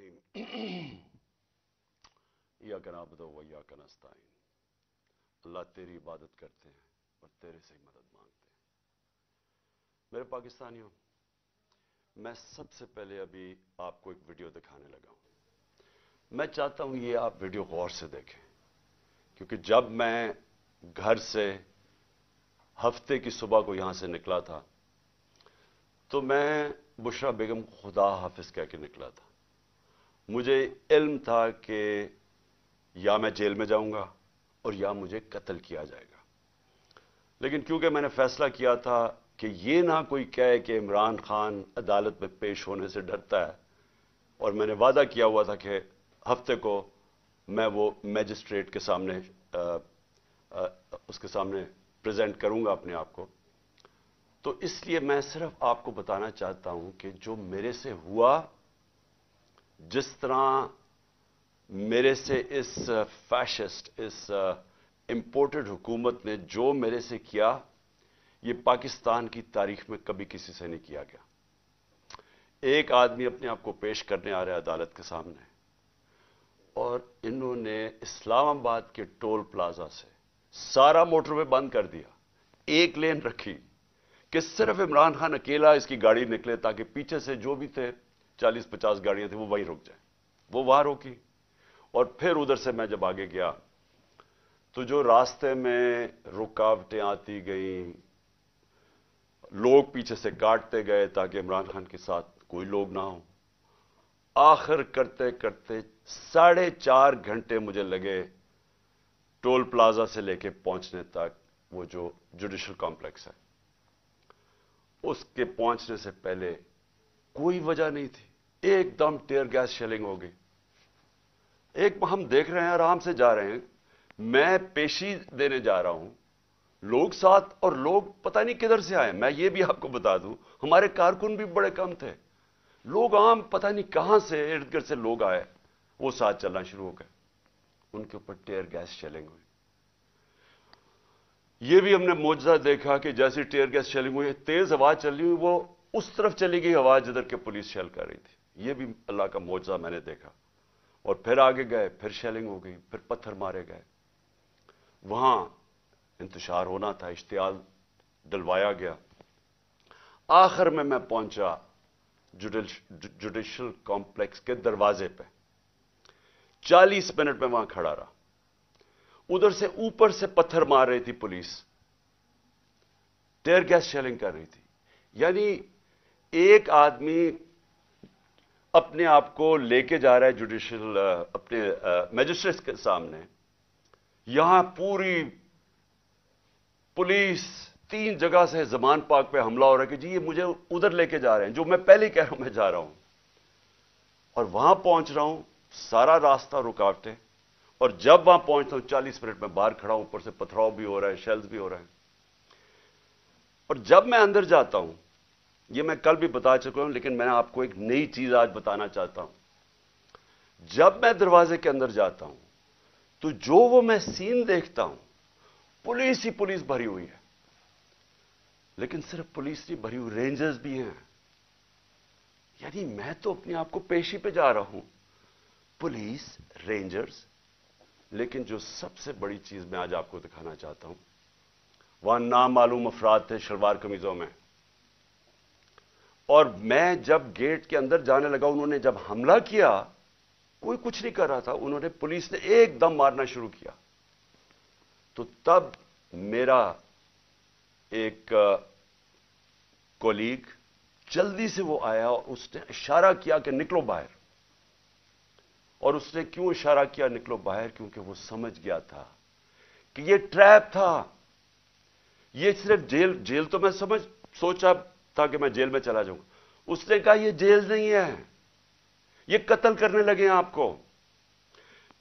रहीम इय्याका नअबुदु व इय्याका नस्तईन। अल्लाह तेरी इबादत करते हैं और तेरे से ही मदद मांगते हैं। मेरे पाकिस्तानियों, मैं सबसे पहले अभी आपको एक वीडियो दिखाने लगा हूं। मैं चाहता हूं ये आप वीडियो गौर से देखें, क्योंकि जब मैं घर से हफ्ते की सुबह को यहां से निकला था तो मैं बुशरा बेगम को खुदा हाफिज कह के निकला था। मुझे इल्म था कि या मैं जेल में जाऊंगा और या मुझे कत्ल किया जाएगा, लेकिन क्योंकि मैंने फैसला किया था कि ये ना कोई कहे कि इमरान खान अदालत में पेश होने से डरता है, और मैंने वादा किया हुआ था कि हफ्ते को मैं वो मैजिस्ट्रेट के सामने उसके सामने प्रेजेंट करूंगा अपने आप को, तो इसलिए मैं सिर्फ आपको बताना चाहता हूं कि जो मेरे से हुआ, जिस तरह मेरे से इस फैशिस्ट, इस इंपोर्टेड हुकूमत ने जो मेरे से किया, ये पाकिस्तान की तारीख में कभी किसी से नहीं किया गया। एक आदमी अपने आप को पेश करने आ रहा है अदालत के सामने, और इन्होंने इस्लामाबाद के टोल प्लाजा से सारा मोटरवे बंद कर दिया, एक लेन रखी कि सिर्फ इमरान खान अकेला इसकी गाड़ी निकले, ताकि पीछे से जो भी थे 40-50 गाड़ियां थी वो वहीं रुक जाए। वो वहां रोकी, और फिर उधर से मैं जब आगे गया तो जो रास्ते में रुकावटें आती गई, लोग पीछे से काटते गए ताकि इमरान खान के साथ कोई लोग ना हो। आखिर करते करते 4.5 घंटे मुझे लगे टोल प्लाजा से लेके पहुंचने तक। वो जो जुडिशल कॉम्प्लेक्स है उसके पहुंचने से पहले कोई वजह नहीं थी, एकदम टीयर गैस शेलिंग हो गई। एक हम देख रहे हैं, आराम से जा रहे हैं, मैं पेशी देने जा रहा हूं, लोग साथ, और लोग पता नहीं किधर से आए। मैं ये भी आपको बता दूं, हमारे कारकुन भी बड़े कम थे, लोग आम पता नहीं कहां से इर्द गिर्द से लोग आए, वो साथ चलना शुरू हो गए, उनके ऊपर टीयर गैस शेलिंग हुई। ये भी हमने मौजज़ा देखा कि जैसी टीयर गैस शेलिंग हुई, तेज हवा चल रही हुई, वो उस तरफ चली गई हवा जिधर के पुलिस शेल कर रही थी। ये भी अल्लाह का मौजज़ा मैंने देखा। और फिर आगे गए, फिर शेलिंग हो गई, फिर पत्थर मारे गए। वहां इंतशार होना था, इश्तियाल डलवाया गया। आखिर में मैं पहुंचा जुडिशल कॉम्प्लेक्स के दरवाजे पे। 40 मिनट में वहां खड़ा रहा। उधर से ऊपर से पत्थर मार रही थी पुलिस, टीयर गैस शेलिंग कर रही थी। यानी एक आदमी अपने आप को लेके जा रहा है जुडिशल अपने मैजिस्ट्रेट के सामने, यहां पूरी पुलिस 3 जगह से जमान पाक पे हमला हो रहा है कि जी ये मुझे उधर लेके जा रहे हैं, जो मैं पहले ही कह रहा हूं मैं जा रहा हूं। और वहां पहुंच रहा हूं, सारा रास्ता रुकावटें, और जब वहां पहुंचता हूं 40 मिनट में बाहर खड़ा हूं, ऊपर से पथराव भी हो रहा है, शेल्स भी हो रहे हैं। और जब मैं अंदर जाता हूं, ये मैं कल भी बता चुका हूं, लेकिन मैं आपको एक नई चीज आज बताना चाहता हूं। जब मैं दरवाजे के अंदर जाता हूं तो जो वो मैं सीन देखता हूं, पुलिस ही पुलिस भरी हुई है। लेकिन सिर्फ पुलिस नहीं भरी हुई, रेंजर्स भी हैं। यानी मैं तो अपने आप को पेशी पे जा रहा हूं, पुलिस, रेंजर्स। लेकिन जो सबसे बड़ी चीज मैं आज आपको दिखाना चाहता हूं, वहां नामालूम अफराद थे शलवार कमीजों में। और मैं जब गेट के अंदर जाने लगा, उन्होंने जब हमला किया, कोई कुछ नहीं कर रहा था, उन्होंने, पुलिस ने एकदम मारना शुरू किया। तो तब मेरा एक कोलीग जल्दी से वो आया और उसने इशारा किया कि निकलो बाहर। और उसने क्यों इशारा किया निकलो बाहर? क्योंकि वो समझ गया था कि ये ट्रैप था। ये सिर्फ जेल तो मैं सोचा था कि मैं जेल में चला जाऊंगा। उसने कहा ये जेल नहीं है, ये कत्ल करने लगे हैं आपको।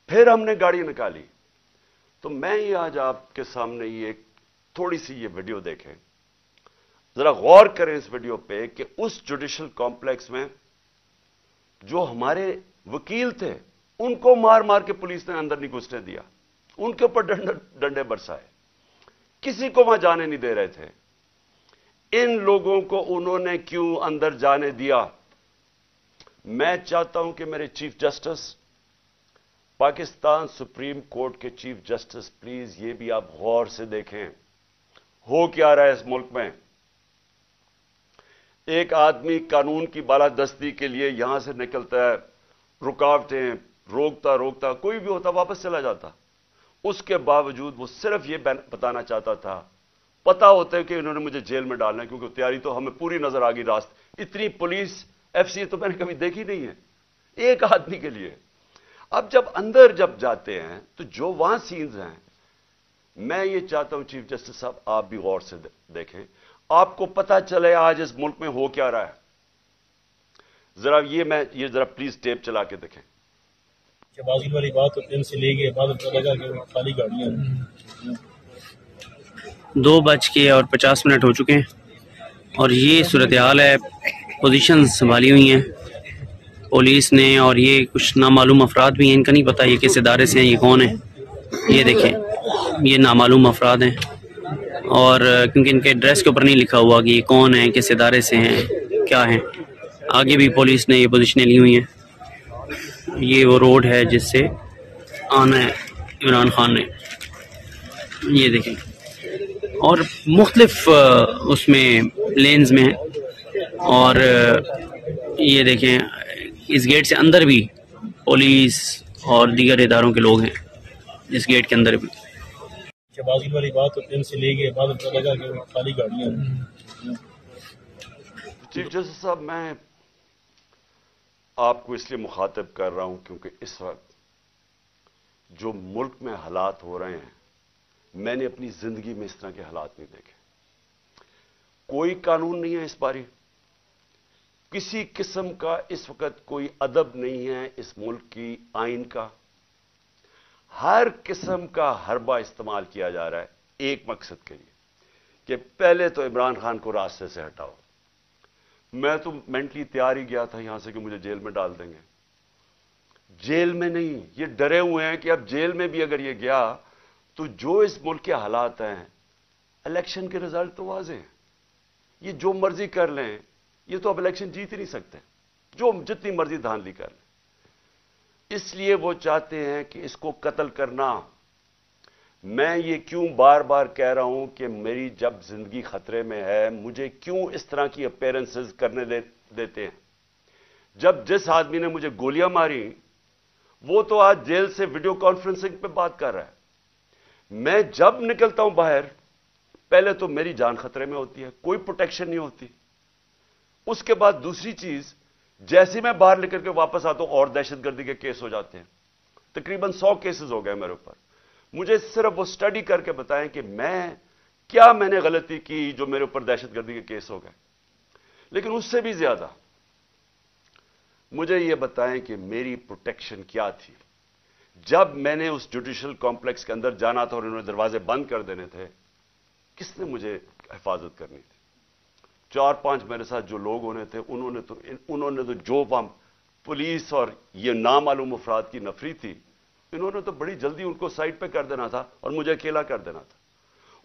फिर हमने गाड़ी निकाली। तो मैं ये आज आपके सामने ये थोड़ी सी ये वीडियो देखें, जरा गौर करें इस वीडियो पे कि उस जुडिशल कॉम्प्लेक्स में जो हमारे वकील थे, उनको मार मार के पुलिस ने अंदर नहीं घुसने दिया, उनके ऊपर डंडे बरसाए, किसी को वहां जाने नहीं दे रहे थे। इन लोगों को उन्होंने क्यों अंदर जाने दिया? मैं चाहता हूं कि मेरे chief justice, Pakistan supreme court के चीफ जस्टिस, प्लीज ये भी आप गौर से देखें हो क्या रहा है इस मुल्क में। एक आदमी कानून की बालादस्ती के लिए यहां से निकलता है, रुकावटें रोकता रोकता, कोई भी होता वापस चला जाता। उसके बावजूद वो सिर्फ ये बताना चाहता था, पता होता है कि इन्होंने मुझे जेल में डालना है, क्योंकि तैयारी तो हमें पूरी नजर आ गई। रास्ते इतनी पुलिस एफसी तो मैंने कभी देखी नहीं है एक आदमी के लिए। अब जब अंदर जब जाते हैं तो जो वहां सीन्स हैं, मैं ये चाहता हूं चीफ जस्टिस साहब आप भी गौर से देखें, आपको पता चले आज इस मुल्क में हो क्या रहा है। जरा ये जरा प्लीज टेप चला के देखें। बाजी वाली बात तो दिन से लेके बाद लगा कि खाली गाड़ियां 2:50 हो चुके हैं और ये सूरत हाल है। पोजीशन संभाली हुई हैं पुलिस ने, और ये कुछ नामालूम अफराद भी हैं, इनका नहीं पता ये किस इदारे से हैं, ये कौन है। ये देखें, ये नामालूम अफराद हैं, और क्योंकि इनके एड्रेस के ऊपर नहीं लिखा हुआ कि ये कौन है, किस इदारे से हैं, क्या हैं। आगे भी पुलिस ने ये पोजीशनें ली हुई हैं। ये वो रोड है जिससे आना है इमरान खान ने, ये देखें, और मुख्तलिफ उसमें लेन्स में है। और ये देखें, इस गेट से अंदर भी पुलिस और दीगर इदारों के लोग हैं, इस गेट के अंदर भी। बाजी वाली बात तो दिन से लेके बाद लगा कि खाली गाड़ियां। चीफ जस्टिस साहब, मैं आपको इसलिए मुखातिब कर रहा हूं क्योंकि इस वक्त जो मुल्क में हालात हो रहे हैं, मैंने अपनी जिंदगी में इस तरह के हालात नहीं देखे। कोई कानून नहीं है इस बारी, किसी किस्म का इस वक्त कोई अदब नहीं है इस मुल्क की आइन का। हर किस्म का हरबा इस्तेमाल किया जा रहा है एक मकसद के लिए कि पहले तो इमरान खान को रास्ते से हटाओ। मैं तो मेंटली तैयार ही गया था यहां से कि मुझे जेल में डाल देंगे। जेल में नहीं, ये डरे हुए हैं कि अब जेल में भी अगर ये गया तो जो इस मुल्क के हालात हैं, इलेक्शन के रिजल्ट तो वाज़े हैं, ये जो मर्जी कर लें, ये तो अब इलेक्शन जीत ही नहीं सकते, जो जितनी मर्जी धांधली कर लें। इसलिए वो चाहते हैं कि इसको कत्ल करना। मैं ये क्यों बार बार कह रहा हूं कि मेरी जब जिंदगी खतरे में है, मुझे क्यों इस तरह की अपीयरेंसेस करने देते हैं। जब जिस आदमी ने मुझे गोलियां मारी वो तो आज जेल से वीडियो कॉन्फ्रेंसिंग पे बात कर रहा है। मैं जब निकलता हूं बाहर, पहले तो मेरी जान खतरे में होती है, कोई प्रोटेक्शन नहीं होती। उसके बाद दूसरी चीज, जैसे मैं बाहर निकल के वापस आता हूं और दहशतगर्दी के केस हो जाते हैं। तकरीबन 100 केसेस हो गए मेरे ऊपर। मुझे सिर्फ वो स्टडी करके बताएं कि मैंने गलती की जो मेरे ऊपर दहशतगर्दी के केस हो गए। लेकिन उससे भी ज्यादा मुझे यह बताएं कि मेरी प्रोटेक्शन क्या थी। जब मैंने उस जुडिशल कॉम्प्लेक्स के अंदर जाना था और इन्होंने दरवाजे बंद कर देने थे, किसने मुझे हिफाजत करनी थी? 4-5 मेरे साथ जो लोग होने थे, उन्होंने तो जो वहां पुलिस और ये नामालूम अफराद की नफरी थी, इन्होंने तो बड़ी जल्दी उनको साइड पे कर देना था और मुझे अकेला कर देना था।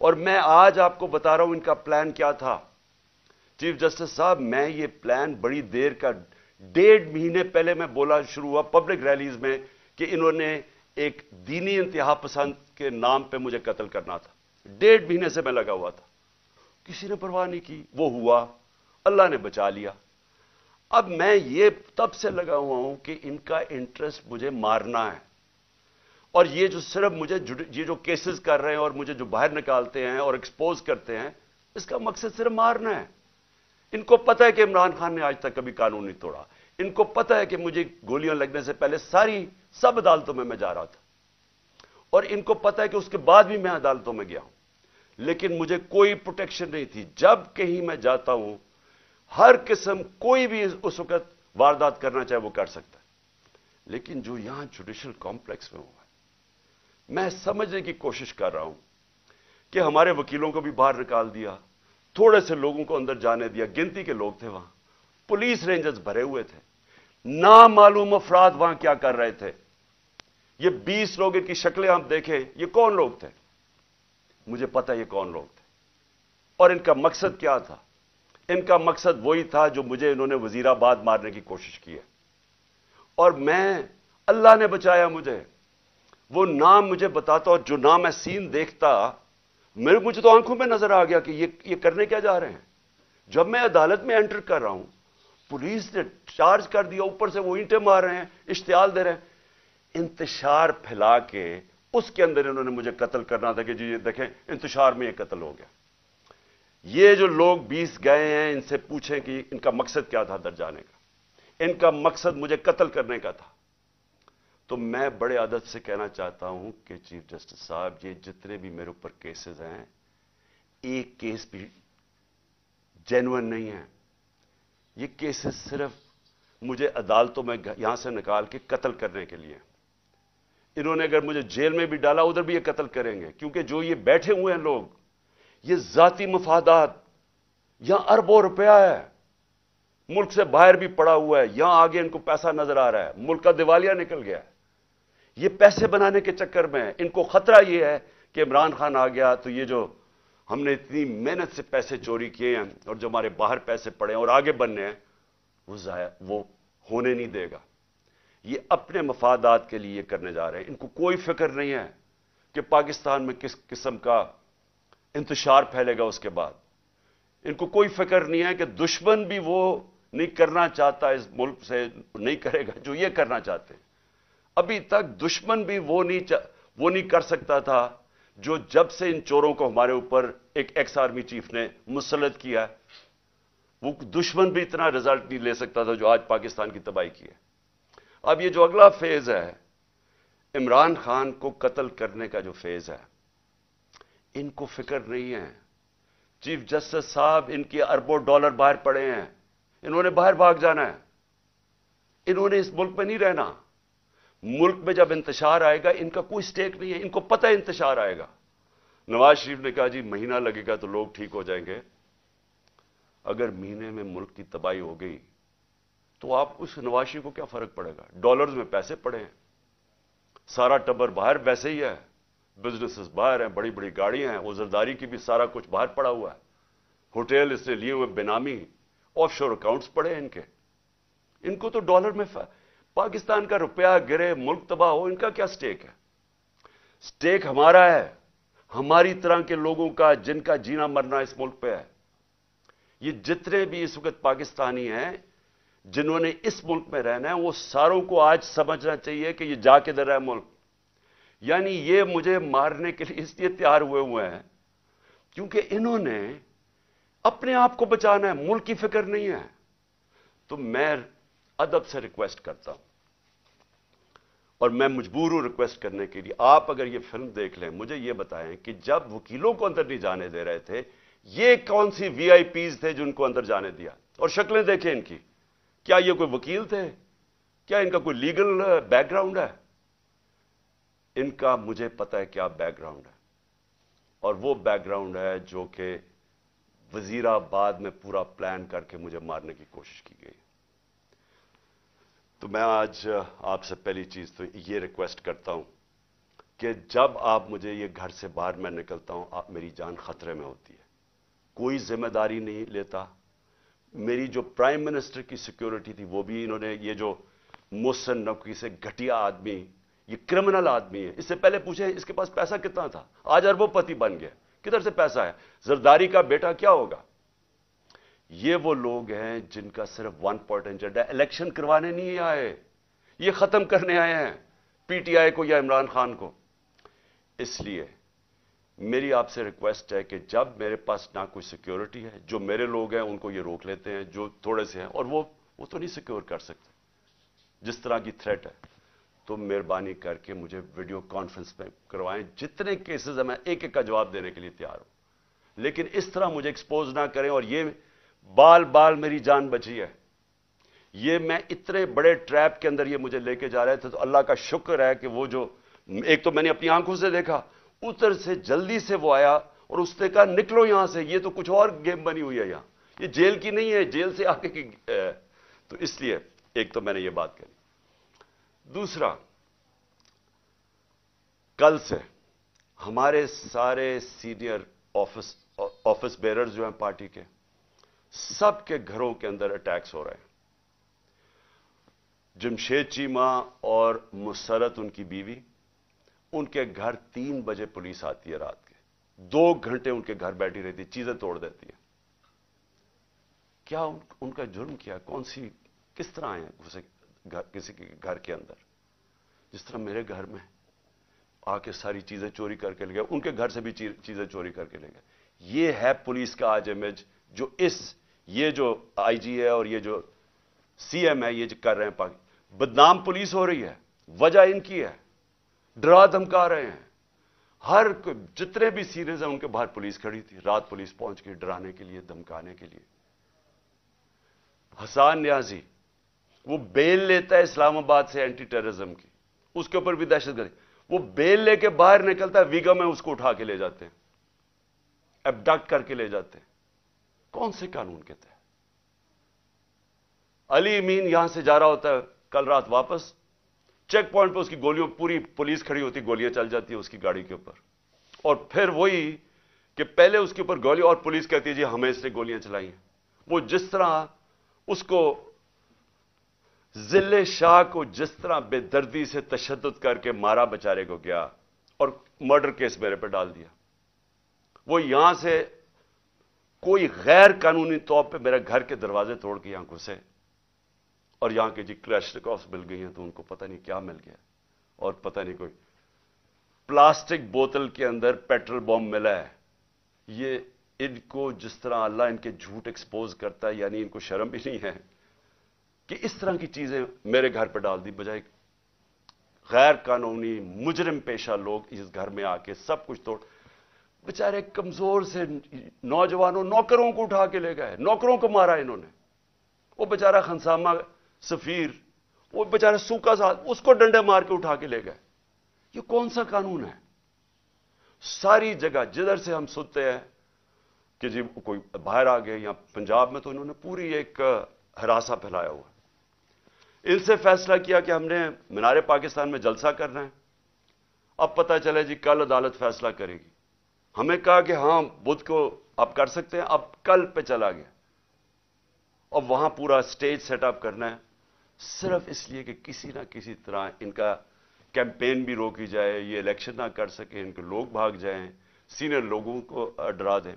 और मैं आज आपको बता रहा हूं इनका प्लान क्या था। चीफ जस्टिस साहब, मैं ये प्लान बड़ी देर का, 1.5 महीने पहले मैं बोला शुरू हुआ पब्लिक रैलीज में कि इन्होंने एक दीनी इंतहा पसंद के नाम पे मुझे कत्ल करना था। 1.5 महीने से मैं लगा हुआ था, किसी ने परवाह नहीं की। वो हुआ, अल्लाह ने बचा लिया। अब मैं ये तब से लगा हुआ हूं कि इनका इंटरेस्ट मुझे मारना है। और ये जो सिर्फ मुझे ये जो केसेस कर रहे हैं और मुझे जो बाहर निकालते हैं और एक्सपोज करते हैं, इसका मकसद सिर्फ मारना है। इनको पता है कि इमरान खान ने आज तक कभी कानून नहीं तोड़ा। इनको पता है कि मुझे गोलियां लगने से पहले सब अदालतों में मैं जा रहा था, और इनको पता है कि उसके बाद भी मैं अदालतों में गया हूं, लेकिन मुझे कोई प्रोटेक्शन नहीं थी। जब कहीं मैं जाता हूं, हर किस्म कोई भी उस वक्त वारदात करना चाहे वो कर सकता है। लेकिन जो यहां जुडिशल कॉम्प्लेक्स में हुआ, मैं समझने की कोशिश कर रहा हूं कि हमारे वकीलों को भी बाहर निकाल दिया, थोड़े से लोगों को अंदर जाने दिया, गिनती के लोग थे वहां, पुलिस रेंजर्स भरे हुए थे, नामालूम अफराद वहां क्या कर रहे थे। ये 20 लोग, इनकी शक्लें आप देखें, ये कौन लोग थे? मुझे पता है ये कौन लोग थे और इनका मकसद क्या था। इनका मकसद वही था जो मुझे इन्होंने वजीराबाद मारने की कोशिश की है। اور میں, اللہ نے بچایا مجھے. وہ نام مجھے بتاتا اور جو نام میں سین دیکھتا, مجھے تو آنکھوں میں نظر آ گیا کہ یہ کرنے کیا جا رہے ہیں. جب میں عدالت میں انٹر کر رہا ہوں, پولیس نے چارج کر دیا, اوپر سے وہ اینٹیں مار رہے ہیں, اشتعال دے رہے ہیں, انتشار پھیلا کے اس کے اندر انہوں نے مجھے قتل کرنا تھا کہ جی دیکھیں انتشار میں یہ قتل ہو گیا. یہ جو لوگ 20 گئے ہیں, ان سے پوچھیں کہ ان کا مقصد کیا تھا در جانے کا. ان کا مقصد مجھے قتل کرنے کا تھا. تو میں بڑے ادب سے کہنا چاہتا ہوں کہ چیف جسٹس صاحب, یہ جتنے بھی میرے اوپر کیسز ہیں, ایک کیس بھی جینوئن نہیں ہے. یہ کیسز صرف مجھے عدالتوں میں یہاں سے نکال کے قتل کرنے کے لیے. انہوں نے اگر مجھے جیل میں بھی ڈالا, ادھر بھی یہ قتل کریں گے, کیونکہ جو یہ بیٹھے ہوئے ہیں لوگ, یہ ذاتی مفادات, یہاں اربوں روپیہ ہے, ملک سے باہر بھی پڑا ہوا ہے, یہاں آگے ان کو پیسہ نظر آ رہا ہے, ملک کا دیوالیہ نکل گیا ہے. یہ پیسے بنانے کے چکر میں ان کو خطرہ یہ ہے کہ عمران خان آ گیا تو یہ جو ہم نے اتنی محنت سے پیسے چوری کیے ہیں اور جو ہمارے باہر پیسے پڑے ہیں اور آگے بننے ہیں, وہ ہونے نہیں دے گا. یہ اپنے مفادات کے لیے کرنے جا رہے ہیں. ان کو کوئی فکر نہیں ہے کہ پاکستان میں کس قسم کا انتشار پھیلے گا اس کے بعد. ان کو کوئی فکر نہیں ہے کہ دشمن بھی وہ نہیں کرنا چاہتا اس ملک سے, نہیں کرے گا جو یہ کرنا چاہتے ہیں. ابھی تک دشمن بھی وہ نہیں کر سکتا تھا جو جب سے ان چوروں کو ہمارے اوپر ایک ایکس آرمی چیف نے مسلط کیا, وہ دشمن بھی اتنا رزلٹ نہیں لے سکتا تھا جو آج پاکستان کی تباہی کی ہے. اب یہ جو اگلا فیز ہے, عمران خان کو قتل کرنے کا جو فیز ہے, ان کو فکر نہیں ہے. چیف جسٹس صاحب, ان کے اربوں ڈالر باہر پڑے ہیں, انہوں نے باہر بھاگ جانا ہے, انہوں نے اس ملک میں نہیں رہنا. ملک میں جب انتشار آئے گا, ان کا کوئی سٹیک نہیں ہے, ان کو پتہ ہے انتشار آئے گا. نواز شریف نے کہا جی مہینہ لگے گا تو لوگ ٹھیک ہو جائیں گے. اگر مہینے میں ملک کی تباہی ہو گئی تو آپ اس نواز شریف کو کیا فرق پڑے گا؟ ڈالرز میں پیسے پڑے ہیں, سارا ٹبر باہر ویسے ہی ہے, بزنسز باہر ہیں, بڑی بڑی گاڑیاں ہیں, وزرداری کی بھی سارا کچھ باہر پڑا ہوا ہے, ہوٹل اس نے لیے ہوئے بینامی, آف شور اکاؤنٹس پڑے ہیں ان کے. ان کو تو ڈالر میں پاکستان کا روپیہ گرے, ملک تباہ ہو, ان کا کیا سٹیک ہے؟ سٹیک ہمارا ہے, ہماری طرح کے لوگوں کا, جن کا جینا مرنا اس ملک پہ ہے. یہ جتنے بھی اس وقت پاکستانی ہیں جنہوں نے اس ملک میں رہنا ہے, وہ ساروں کو آج سمجھنا چاہیے کہ یہ جا کے در ہے ملک. یعنی یہ مجھے مارنے کے لیے اس لیے تیار ہوئے ہیں کیونکہ انہوں نے اپنے آپ کو بچانا ہے, ملک کی فکر نہیں ہے. تو میں ادب سے ریکویسٹ کرتا ہوں, اور میں مجبور ہوں ریکویسٹ کرنے کے لیے, آپ اگر یہ فلم دیکھ لیں, مجھے یہ بتائیں کہ جب وکیلوں کو اندر نہیں جانے دے رہے تھے, یہ کون سی وی آئی پیز تھے جو ان کو اندر جانے دیا؟ اور شکلیں دیکھیں ان کی, کیا یہ کوئی وکیل تھے؟ کیا ان کا کوئی لیگل بیک گراؤنڈ ہے؟ ان کا مجھے پتا ہے کیا بیک گراؤنڈ ہے, اور وہ بیک گراؤنڈ ہے جو کہ وزیر آباد میں پورا پلان کر کے مجھے مارنے کی کوشش کی گئی. تو میں آج آپ سے پہلی چیز تو یہ ریکویسٹ کرتا ہوں کہ جب آپ مجھے یہ گھر سے باہر میں نکلتا ہوں, آپ میری جان خطرے میں ہوتی ہے, کوئی ذمہ داری نہیں لیتا. میری جو پرائم منسٹر کی سیکیورٹی تھی وہ بھی انہوں نے, یہ جو محسن نقوی سے گھٹیا آدمی, یہ کرمنل آدمی ہے, اس سے پہلے پوچھیں اس کے پاس پیسہ کتنا تھا, آج اربوں پتی بن گیا, کدھر سے پیسہ ہے؟ زرداری کا بیٹا کیا ہوگا؟ یہ وہ لوگ ہیں جن کا صرف ون پوائنٹ ایجنڈا ہے, الیکشن کروانے نہیں آئے, یہ ختم کرنے آئے ہیں پی ٹی آئی کو یا عمران خان کو. اس لیے میری آپ سے ریکویسٹ ہے کہ جب میرے پاس نہ کوئی سیکیورٹی ہے, جو میرے لوگ ہیں ان کو یہ روک لیتے ہیں جو تھوڑے سے ہیں, اور وہ تو نہیں سیکیور کر سکتے جس طرح کی تھریٹ ہے, تو مہربانی کر کے مجھے ویڈیو کانفرنس میں کروائیں. جتنے کیسز ہیں میں ایک ایک کا جواب دینے کے لیے تیار ہوں, لیکن اس طرح مجھے ایکسپوز نہ کریں. اور یہ بال میری جان بچی ہے, یہ میں اتنے بڑے ٹریپ کے اندر یہ مجھے لے کے جا رہے تھے, تو اللہ کا شکر ہے کہ وہ جو ایک تو میں نے اپنی آنکھوں سے دیکھا, اتر سے جلدی سے وہ آیا اور اس نے کہا نکلو یہاں سے, یہ تو کچھ اور گیم بنی ہوئی ہے یہاں, یہ جیل کی نہیں ہے, جیل سے آگے کی. تو اس لیے ایک تو میں نے یہ بات کہی. دوسرا, کل سے ہمارے سارے سینئر آفس بیررز جو ہیں پارٹی کے, سب کے گھروں کے اندر اٹیکس ہو رہے ہیں. जमशेद चीमा और मुसरत उनकी बीवी, उनके घर 3 बजे पुलिस आती है रात के, 2 घंटे उनके घर बैठी रहती है, चीजें तोड़ देती है। क्या उनका जुर्म किया? किस तरह आए घुसे किसी के घर के अंदर? जिस तरह मेरे घर में आके सारी चीजें चोरी करके ले गए, उनके घर से भी चीजें चोरी करके ले गए। ये है पुलिस का आज इमेज जो ये जो आईजी है और ये जो सीएम है ये जो कर रहे हैं। बदनाम पुलिस हो रही है, वजह इनकी है, डरा धमका रहे हैं। जितने भी सीरीज हैं उनके बाहर पुलिस खड़ी थी, रात पुलिस पहुंच गई डराने के लिए, धमकाने के लिए। हसन न्याजी वो बेल लेता है इस्लामाबाद से एंटी टेररिज्म की, उसके ऊपर भी दहशतगर्दी, वो बेल लेके बाहर निकलता है, वीगा में उसको उठा के ले जाते हैं, एबडक्ट करके ले जाते हैं। कौन से कानून के तहत? अली अमीन यहां से जा रहा होता है कल रात वापस, चेक पॉइंट पे उसकी गोलियों, पूरी पुलिस खड़ी होती, गोलियां चल जाती है उसकी गाड़ी के ऊपर, और फिर वही कि पहले उसके ऊपर गोली और पुलिस कहती है जी हमें इसने गोलियां चलाई हैं। वो जिस तरह उसको जिले शाह को जिस तरह बेदर्दी से तशद्दुद करके मारा बेचारे को गया और मर्डर केस मेरे पर डाल दिया, वो यहां से कोई गैर कानूनी तौर पे मेरे घर के दरवाजे तोड़ के यहां घुसे और यहां के जी क्लैशनिकोव्स मिल गई हैं, तो उनको पता नहीं क्या मिल गया, और पता नहीं कोई प्लास्टिक बोतल के अंदर पेट्रोल बॉम्ब मिला है। ये इनको जिस तरह अल्लाह इनके झूठ एक्सपोज करता है, यानी इनको शर्म भी नहीं है कि इस तरह की चीजें मेरे घर पर डाल दी, बजाय गैर कानूनी मुजरिम पेशा लोग इस घर में आके सब कुछ तोड़। बेचारे कमजोर से नौजवानों, नौकरों को उठा के ले गए, नौकरों को मारा इन्होंने। वो बेचारा खनसामा सफीर, वो बेचारा सूखा सा, उसको डंडे मार के उठा के ले गए। ये कौन सा कानून है? सारी जगह जिधर से हम सुनते हैं कि जी कोई बाहर आ गए, या पंजाब में तो इन्होंने पूरी एक हरासा फैलाया हुआ। इनसे फैसला किया कि हमने मीनारे पाकिस्तान में जलसा करना है। अब पता चला जी कल अदालत फैसला करेगी। हमें कहा कि हां बुध को आप कर सकते हैं, अब कल पे चला गया और वहां पूरा स्टेज सेटअप करना है, सिर्फ इसलिए कि किसी ना किसी तरह इनका कैंपेन भी रोकी जाए, ये इलेक्शन ना कर सके, इनके लोग भाग जाएं, सीनियर लोगों को डरा दें।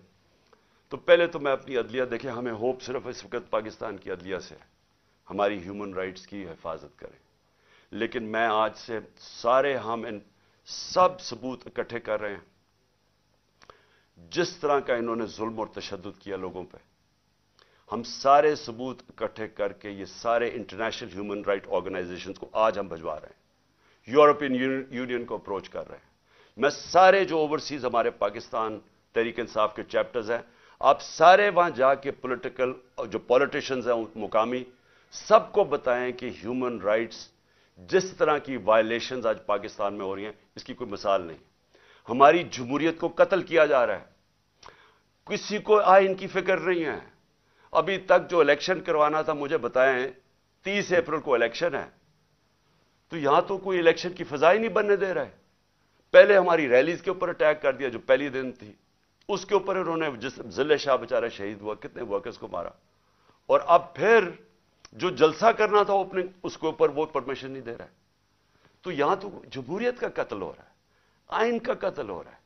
तो पहले तो मैं अपनी अदलिया, देखें हमें होप सिर्फ इस वक्त पाकिस्तान की अदलिया से है, हमारी ह्यूमन राइट्स की हिफाजत करें। लेकिन मैं आज से हम इन सब सबूत इकट्ठे कर रहे हैं। जिस तरह का इन्होंने जुल्म और तशद्दुद किया लोगों पे, हम सारे सबूत इकट्ठे करके ये सारे इंटरनेशनल ह्यूमन राइट ऑर्गेनाइजेशंस को आज हम भिजवा रहे हैं, यूरोपियन यूनियन को अप्रोच कर रहे हैं। मैं सारे जो ओवरसीज हमारे पाकिस्तान तहरीक इंसाफ के चैप्टर्स हैं, आप सारे वहां जाके जो पॉलिटिशियंस हैं मुकामी, सबको बताएं कि ह्यूमन राइट्स जिस तरह की वायलेशंस आज पाकिस्तान में हो रही हैं, इसकी कोई मिसाल नहीं। हमारी जमहूरियत को कत्ल किया जा रहा है, किसी को आइन की फिक्र नहीं है। अभी तक जो इलेक्शन करवाना था, मुझे बताएं 30 अप्रैल को इलेक्शन है, तो यहां तो कोई इलेक्शन की फिजा ही नहीं बनने दे रहा है। पहले हमारी रैलीज के ऊपर अटैक कर दिया, जो पहली दिन थी उसके ऊपर उन्होंने, जिस जिले शाह बेचारा शहीद हुआ, कितने वर्कर्स को मारा, और अब फिर जो जलसा करना था ओपनिंग, उसके ऊपर वो परमिशन नहीं दे रहा है। तो यहां तो जमहूरियत का कत्ल हो रहा है, आइन का कत्ल हो रहा है।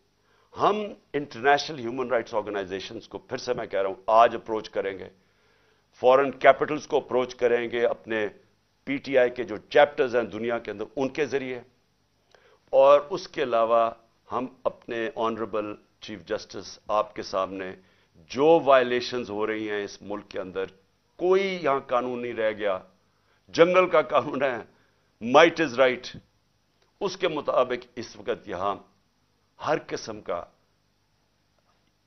हम इंटरनेशनल ह्यूमन राइट्स ऑर्गेनाइजेशंस को फिर से मैं कह रहा हूं आज अप्रोच करेंगे, फॉरेन कैपिटल्स को अप्रोच करेंगे, अपने पीटीआई के जो चैप्टर्स हैं दुनिया के अंदर उनके जरिए, और उसके अलावा हम अपने ऑनरेबल चीफ जस्टिस आपके सामने जो वायलेशंस हो रही हैं इस मुल्क के अंदर, कोई यहां कानून नहीं रह गया। जंगल का कानून है, माइट इज राइट, उसके मुताबिक इस वक्त यहां हर किस्म का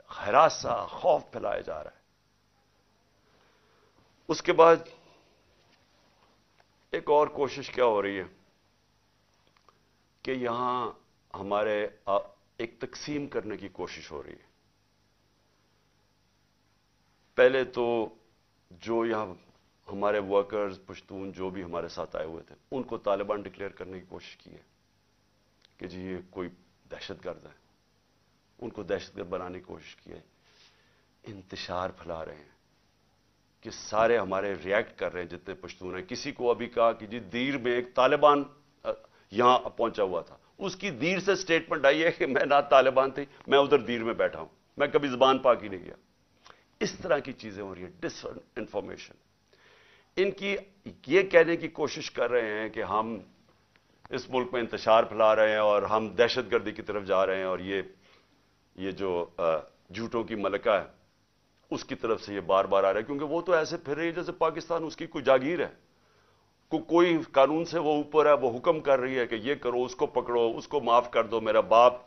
हरासा, खौफ फैलाया जा रहा है। उसके बाद एक और कोशिश क्या हो रही है कि यहां हमारे एक तकसीम करने की कोशिश हो रही है। पहले तो जो यहां हमारे वर्कर्स, पश्तून जो भी हमारे साथ आए हुए थे, उनको तालिबान डिक्लेयर करने की कोशिश की है कि जी ये कोई दहशतगर्द है, उनको दहशतगर्द बनाने की कोशिश की है, इंतशार फैला रहे हैं। کہ سارے ہمارے ریئیکٹ کر رہے ہیں جتنے پشتون ہیں. کسی کو ابھی کہا کہ جی دیر میں ایک طالبان یہاں پہنچا ہوا تھا, اس کی دیر سے سٹیٹمنٹ آئی ہے کہ میں نہ طالبان تھی, میں ادھر دیر میں بیٹھا ہوں, میں کبھی زبان پاک ہی نہیں گیا. اس طرح کی چیزیں ہو رہی ہیں, ڈس انفارمیشن. ان کی یہ کہنے کی کوشش کر رہے ہیں کہ ہم اس ملک میں انتشار پھیلا رہے ہیں اور ہم دہشت گردی کی طرف جا رہے ہیں, اور یہ جو جھوٹوں کی ملکہ ہے اس کی طرف سے یہ بار بار آ رہا ہے, کیونکہ وہ تو ایسے پھر رہی ہے جیسے پاکستان اس کی کوئی جاگیر ہے, کوئی قانون سے وہ اوپر ہے, وہ حکم کر رہی ہے کہ یہ کرو, اس کو پکڑو, اس کو معاف کر دو, میرا باپ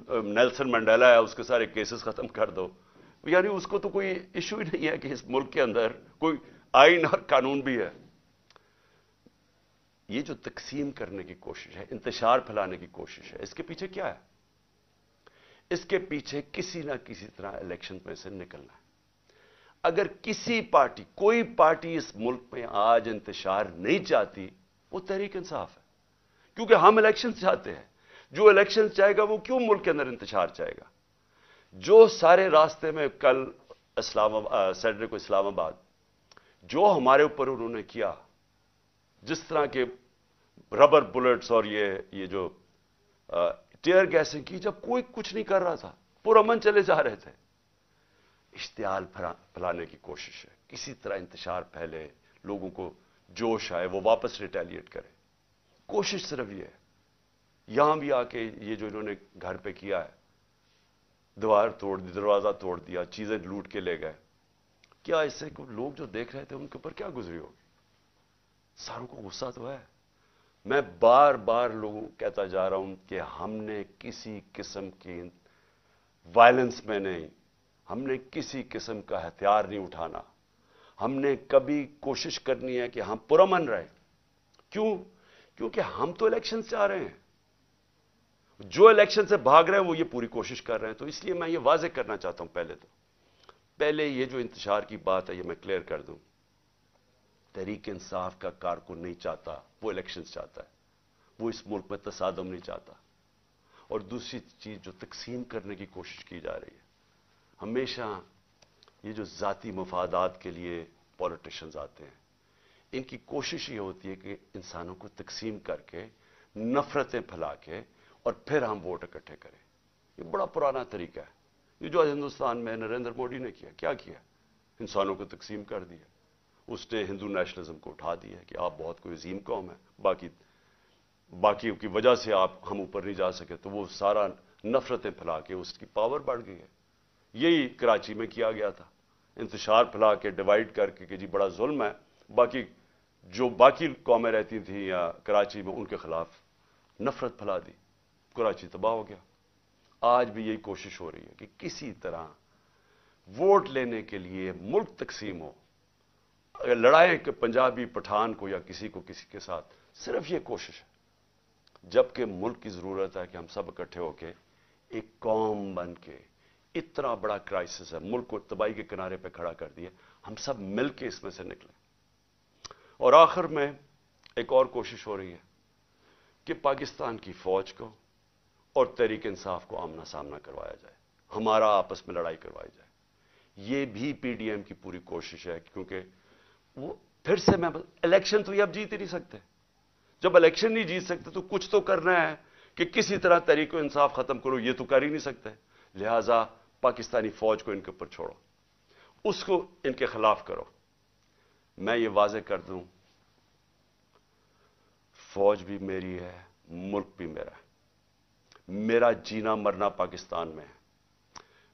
نیلسن منڈیلا ہے اس کے سارے کیسز ختم کر دو. یعنی اس کو تو کوئی ایشو ہی نہیں ہے کہ اس ملک کے اندر کوئی آئین اور قانون بھی ہے. یہ جو تقسیم کرنے کی کوشش ہے, انتشار پھیلانے کی کوشش ہے, اس کے پیچھے کیا ہے؟ اس کے پیچھے کسی نہ کسی طرح الیکشن میں سے نکلنا ہے. اگر کسی پارٹی, کوئی پارٹی اس ملک میں آج انتشار نہیں چاہتی, وہ تحریک انصاف ہے, کیونکہ ہم الیکشن چاہتے ہیں. جو الیکشن چاہے گا وہ کیوں ملک کے اندر انتشار چاہے گا؟ جو سارے راستے میں کل سیٹرڈے کو اسلام آباد جو ہمارے اوپر انہوں نے کیا, جس طرح کے ربر بلٹس اور یہ جو ٹیئر گیسنگ کی, جب کوئی کچھ نہیں کر رہا تھا, پرامن چلے جا رہے تھے. اشتعال پھیلانے کی کوشش ہے, کسی طرح انتشار پھیلے, لوگوں کو جوش آئے, وہ واپس ریٹیلیٹ کرے. کوشش صرف یہ ہے. یہاں بھی آ کے یہ جو انہوں نے گھر پہ کیا ہے, دیوار توڑ دی, دروازہ توڑ دیا, چیزیں لوٹ کے لے گئے, کیا اس سے لوگ جو دیکھ رہے تھے ان کے اوپر کیا گزری ہوگی؟ ساروں کو غصہ تو ہے. میں بار بار لوگوں کہتا جا رہا ہوں کہ ہم نے کسی قسم کی وائلنس میں نہیں, ہم نے کسی قسم کا ہتھیار نہیں اٹھانا. ہم نے کبھی کوشش کرنی ہے کہ ہم پرامن رہیں. کیوں؟ کیونکہ ہم تو الیکشن سے آ رہے ہیں. جو الیکشن سے بھاگ رہے ہیں وہ یہ پوری کوشش کر رہے ہیں. تو اس لیے میں یہ واضح کرنا چاہتا ہوں, پہلے یہ جو انتشار کی بات ہے یہ میں کلیئر کر دوں. تحریک انصاف کا کارکن نہیں چاہتا, وہ الیکشن چاہتا ہے. وہ اس ملک میں تصادم نہیں چاہتا. اور دوسری چیز جو تقسیم کرنے کی کوشش کی جا رہی ہے, ہمیشہ یہ جو ذاتی مفادات کے لیے پولیٹیشنز آتے ہیں, ان کی کوشش یہ ہوتی ہے کہ انسانوں کو تقسیم کر کے, نفرتیں پھیلا کے, اور پھر ہم ووٹ اکٹھے کریں. یہ بڑا پرانا طریقہ ہے. یہ جو ہندوستان میں نریندر مودی نے کیا کیا؟ انسانوں کو تقسیم کر دیا. اس نے ہندو نیشنلزم کو اٹھا دیا کہ آپ بہت کوئی عظیم قوم ہے, باقی کی وجہ سے ہم اوپر نہیں جا سکے, تو وہ سارا نفرتیں پھیلا کے اس کی پاور بڑھ گئی ہے. یہی کراچی میں کیا گیا تھا, انتشار پھیلا کے, ڈیوائڈ کر کے کہ جی بڑا ظلم ہے. باقی قومیں رہتی تھیں یا کراچی میں, ان کے خلاف نفرت پھیلا دی, کراچی تباہ ہو گیا. آج بھی یہی کوشش ہو رہی ہے کہ کسی طرح ووٹ لینے کے لیے ملک تقسیم ہو, اگر لڑائیں کہ پنجابی پٹھان کو یا کسی کو کسی کے ساتھ, صرف یہ کوشش ہے. جبکہ ملک کی ضرورت ہے کہ ہم سب اکٹھے ہو کے ایک قوم بن کے, اتنا بڑا کرائسس ہے, ملک کو تباہی کے کنارے پہ کھڑا کر دیا, ہم سب مل کے اس میں سے نکلیں. اور آخر میں ایک اور کوشش ہو رہی ہے کہ پاکستان کی فوج کو اور تحریک انصاف کو آمنا سامنا کروایا جائے, ہمارا آپس میں لڑائی کروائی جائے. یہ بھی پی ڈی ایم کی پوری کوشش ہے, کیونکہ وہ پھر سے الیکشن تو یہ اب جیت ہی نہیں سکتے. جب الیکشن نہیں جیت سکتے تو کچھ تو کرنا ہے کہ کسی طرح تحریک انصاف ختم کرو. یہ تو کر ہی نہیں سکتے, لہذا پاکستانی فوج کو ان کے اوپر چھوڑو, اس کو ان کے خلاف کرو. میں یہ واضح کر دوں, فوج بھی میری ہے, ملک بھی میرا ہے. میرا جینا مرنا پاکستان میں ہے.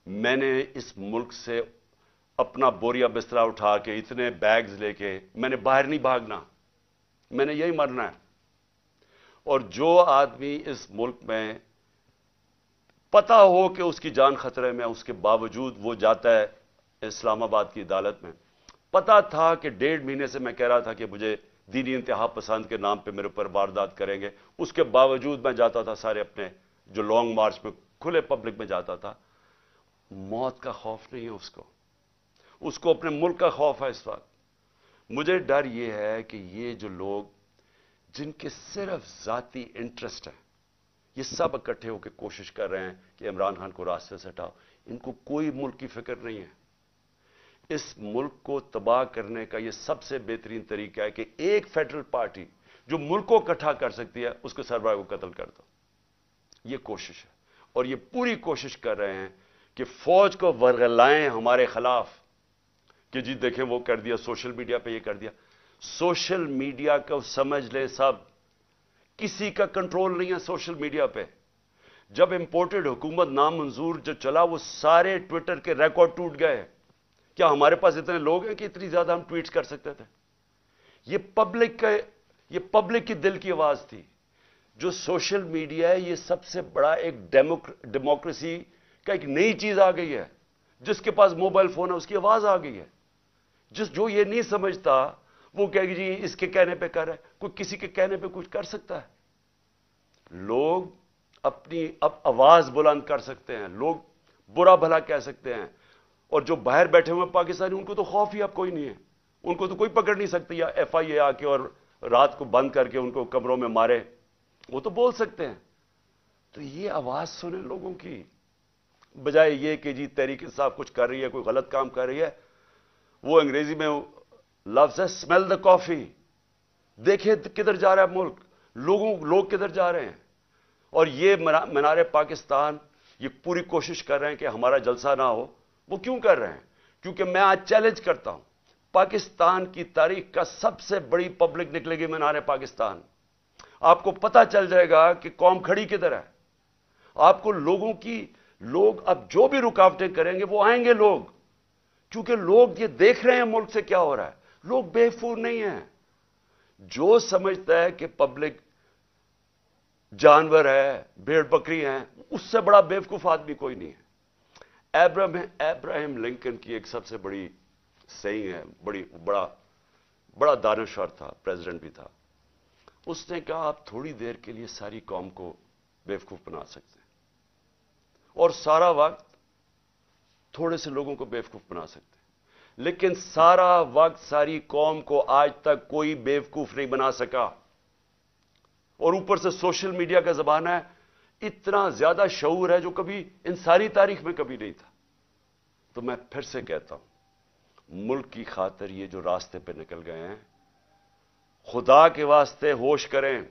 میں نے اس ملک سے اپنا بوریا بسترا اٹھا کے, اتنے بیگز لے کے, میں نے باہر نہیں بھاگنا, میں نے یہی مرنا ہے. اور جو آدمی اس ملک میں پتا ہو کہ اس کی جان خطرے میں, اس کے باوجود وہ جاتا ہے اسلام آباد کی عدالت میں. پتا تھا کہ 1.5 مہینے سے میں کہہ رہا تھا کہ مجھے دینی انتہا پسند کے نام پہ میرے اوپر واردات کریں گے, اس کے باوجود میں جاتا تھا سارے اپنے جو لانگ مارچ میں کھلے پبلک میں جاتا تھا. موت کا خوف نہیں ہے اس کو اپنے ملک کا خوف ہے اس وقت. مجھے ڈر یہ ہے کہ یہ جو لوگ جن کے صرف ذاتی انٹرسٹ ہیں, یہ سب اکٹھے ہو کے کوشش کر رہے ہیں کہ عمران خان کو راستے سے ہٹاؤ. ان کو کوئی ملک کی فکر نہیں ہے. इस मुल्क को तबाह करने का यह सबसे बेहतरीन तरीका है कि एक फेडरल पार्टी जो मुल्क को इकट्ठा कर सकती है, उसके सरबराह को कत्ल कर दो। यह कोशिश है, और ये पूरी कोशिश कर रहे हैं कि फौज को वर्गलाएं हमारे खिलाफ, कि जी देखें वो कर दिया, सोशल मीडिया पे ये कर दिया। सोशल मीडिया को समझ ले सब, किसी का कंट्रोल नहीं है सोशल मीडिया पे। जब इंपोर्टेड हुकूमत नामंजूर जो चला, वो सारे ट्विटर के रिकॉर्ड टूट गए। क्या हमारे पास इतने लोग हैं कि इतनी ज्यादा हम ट्वीट कर सकते थे? ये पब्लिक की दिल की आवाज थी। जो सोशल मीडिया है, ये सबसे बड़ा एक डेमोक्रेसी का एक नई चीज आ गई है। जिसके पास मोबाइल फोन है उसकी आवाज आ गई है। जो ये नहीं समझता वो कहेगी जी इसके कहने पे कर रहा है। कोई किसी के कहने पे कुछ कर सकता है? लोग अपनी अब आवाज बुलंद कर सकते हैं, लोग बुरा भला कह सकते हैं। और जो बाहर बैठे हुए पाकिस्तानी, उनको तो खौफ ही अब कोई नहीं है। उनको तो कोई पकड़ नहीं सकती, या FIA आके और रात को बंद करके उनको कमरों में मारे, वो तो बोल सकते हैं। तो ये आवाज सुने लोगों की, बजाय ये कि जी तहरीक इंसाफ कुछ कर रही है, कोई गलत काम कर रही है। वो अंग्रेजी में लफ्ज है स्मेल द कॉफी। देखे किधर जा रहा है मुल्क, लोग किधर जा रहे हैं। और ये मीनार पाकिस्तान ये पूरी कोशिश कर रहे हैं कि हमारा जलसा ना हो। वो क्यों कर रहे हैं? क्योंकि मैं आज चैलेंज करता हूं, पाकिस्तान की तारीख का सबसे बड़ी पब्लिक निकलेगी मीनार पाकिस्तान। आपको पता चल जाएगा कि कौम खड़ी किधर है। आपको लोग अब जो भी रुकावटें करेंगे वो आएंगे लोग, क्योंकि लोग ये देख रहे हैं मुल्क से क्या हो रहा है। लोग बेवकूफ नहीं हैं। जो समझता है कि पब्लिक जानवर है, भेड़ बकरी है, उससे बड़ा बेवकूफ आदमी कोई नहीं है। अब्राहम लिंकन की एक सबसे बड़ी सही है, बड़ा दानिशवर था, प्रेसिडेंट भी था। उसने कहा आप थोड़ी देर के लिए सारी कौम को बेवकूफ बना सकते हैं, और सारा वक्त थोड़े से लोगों को बेवकूफ बना सकते हैं, लेकिन सारा वक्त सारी कौम को आज तक कोई बेवकूफ नहीं बना सका। और ऊपर से सोशल मीडिया का जमाना है, इतना ज्यादा शऊर है जो कभी इन सारी तारीख में कभी नहीं था। तो मैं फिर से कहता हूं, मुल्क की खातिर ये जो रास्ते पे निकल गए हैं, खुदा के वास्ते होश करें।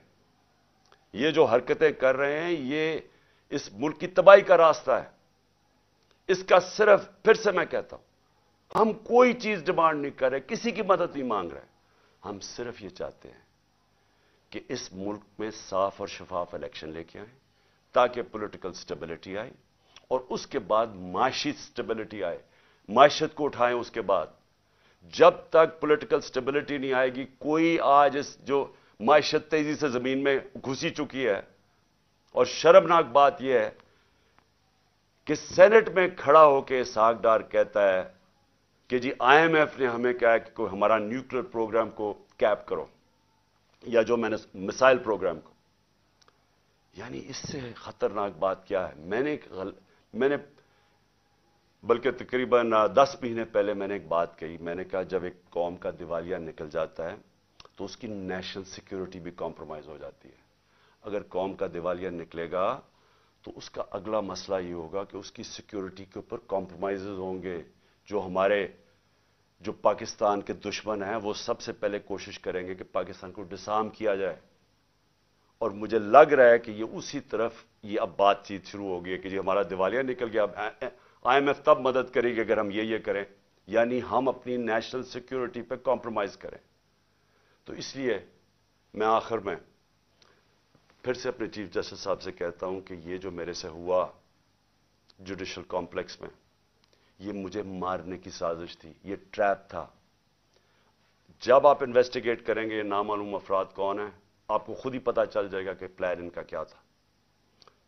ये जो हरकतें कर रहे हैं, ये इस मुल्क की तबाही का रास्ता है। इसका सिर्फ, फिर से मैं कहता हूं, हम कोई चीज डिमांड नहीं कर रहे, किसी की मदद नहीं मांग रहे। हम सिर्फ ये चाहते हैं कि इस मुल्क में साफ और शफाफ इलेक्शन लेके आए, ताकि पॉलिटिकल स्टेबिलिटी आए, और उसके बाद माशी स्टेबिलिटी आए, माशियत को उठाएं। उसके बाद जब तक पॉलिटिकल स्टेबिलिटी नहीं आएगी, कोई आज इस जो माशियत तेजी से जमीन में घुसी चुकी है। और शर्मनाक बात यह है कि सेनेट में खड़ा होकर इसहाक डार कहता है कि जी IMF ने हमें कहा कि कोई हमारा न्यूक्लियर प्रोग्राम को कैप करो, या जो मैंने मिसाइल प्रोग्राम को। यानी इससे खतरनाक बात क्या है? मैंने बल्कि तकरीबन 10 महीने पहले मैंने एक बात कही। मैंने कहा जब एक कौम का दिवालिया निकल जाता है तो उसकी नेशनल सिक्योरिटी भी कॉम्प्रोमाइज हो जाती है। अगर कौम का दिवालिया निकलेगा तो उसका अगला मसला ये होगा कि उसकी सिक्योरिटी के ऊपर कॉम्प्रोमाइजेज होंगे। जो पाकिस्तान के दुश्मन हैं वो सबसे पहले कोशिश करेंगे कि पाकिस्तान को डिसआर्म किया जाए। और मुझे लग रहा है कि ये उसी तरफ ये अब बातचीत शुरू हो गई कि जी हमारा दिवालिया निकल गया, अब IMF तब मदद करेगी अगर हम ये करें, यानी हम अपनी नेशनल सिक्योरिटी पे कॉम्प्रोमाइज करें। तो इसलिए मैं आखिर में फिर से अपने चीफ जस्टिस साहब से कहता हूं कि ये जो मेरे से हुआ जुडिशल कॉम्प्लेक्स में, ये मुझे मारने की साजिश थी, ये ट्रैप था। जब आप इन्वेस्टिगेट करेंगे नामालूम अफराद कौन है, आपको खुद ही पता चल जाएगा कि प्लान इनका क्या था।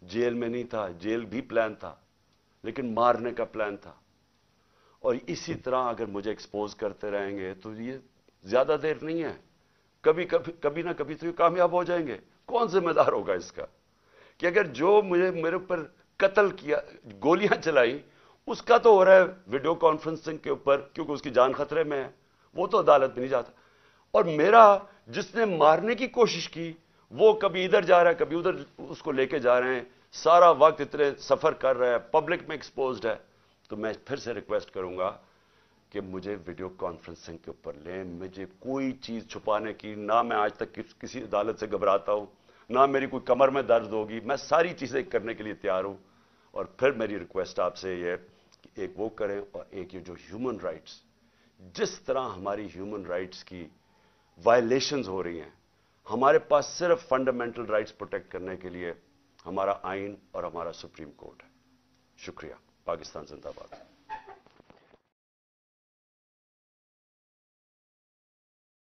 जेल में नहीं था, जेल भी प्लान था, लेकिन मारने का प्लान था। और इसी तरह अगर मुझे एक्सपोज करते रहेंगे तो ये ज्यादा देर नहीं है, कभी ना कभी तो ये कामयाब हो जाएंगे। कौन जिम्मेदार होगा इसका कि अगर जो मेरे ऊपर कत्ल किया, गोलियां चलाई, उसका तो हो रहा है वीडियो कॉन्फ्रेंसिंग के ऊपर, क्योंकि उसकी जान खतरे में है, वो तो अदालत में नहीं जाता। और मेरा जिसने मारने की कोशिश की वो कभी इधर जा रहा है, कभी उधर उसको लेके जा रहे हैं, सारा वक्त इतने सफर कर रहा है, पब्लिक में एक्सपोज्ड है। तो मैं फिर से रिक्वेस्ट करूंगा کہ مجھے ویڈیو کانفرنسنگ کے اوپر لیں. مجھے کوئی چیز چھپانے کی، نہ میں آج تک کسی عدالت سے گھبراتا ہوں، نہ میری کوئی کمر میں درد ہوگی. میں ساری چیزیں کرنے کے لیے تیار ہوں. اور پھر میری ریکویسٹ آپ سے یہ ہے کہ ایک وہ کریں، اور ایک یہ جو ہیومن رائٹس، جس طرح ہماری ہیومن رائٹس کی وائلیشنز ہو رہی ہیں، ہمارے پاس صرف فنڈامنٹل رائٹس پروٹیکٹ کرنے کے لیے ہمارا آئین اور ہمارا سپریم کورٹ ہے. شکریہ. پاکستان زندہ باد.